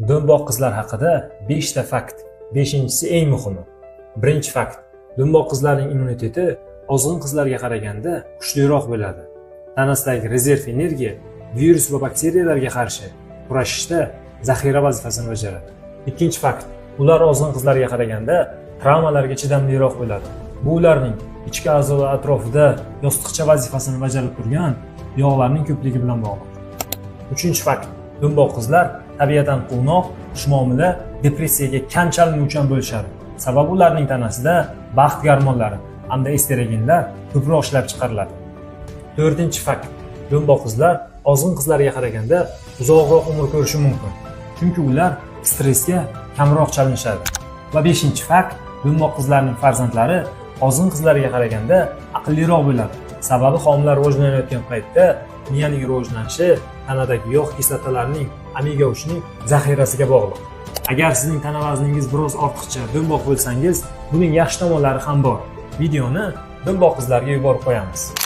Do'mboq qizlar haqida 5 ta fakt. 5-si eng muhimi. Birinchi fakt. Do'mboq qizlarning immuniteti ozg'in qizlarga qaraganda kuchliroq bo'ladi. Tanasidagi rezerv energiya virus va bakteriyalarga qarshi kurashishda zaxira vazifasini bajaradi. Ikkinchi fakt. Ular ozg'in qizlarga qaraganda travmalarga chidamliroq bo'ladi. Bu ularning ichki a'zolar atrofida yostiqcha vazifasini bajarib turgan yog'larning ko'pligi bilan bog'liq. Uchinchi fakt. Do'mboq qizlar tabiatan quvnoq, xushmuomala, depressiyaga kam chalinuvchan bo'lishadi. Sababi ularning tanasida baxt gormonlari hamda estrogenlar ko'proq ishlab chiqariladi. To'rtinchi fakt. Do'mboq qizlar ozg'in qizlarga qaraganda uzoqroq umr ko'rishi mumkin. Chunki ular stressga kamroq chalinishadi. Va beshinchi fakt. Do'mboq qizlarning farzandlari ozg'in qizlarga qaraganda aqlliroq bo'ladi. Sababi homila rivojlanayotgan paytda miyaning rivojlanishi tanadagi yog' kislotalarining omega 3ning zaxirasiga bog'liq. Agar sizning tana vazningiz biroz ortiqcha do'mboq bo'lsangiz, buning yaxshi tomonlari ham bor. Videoni do'mboq qizlarga yuborib qo'yamiz.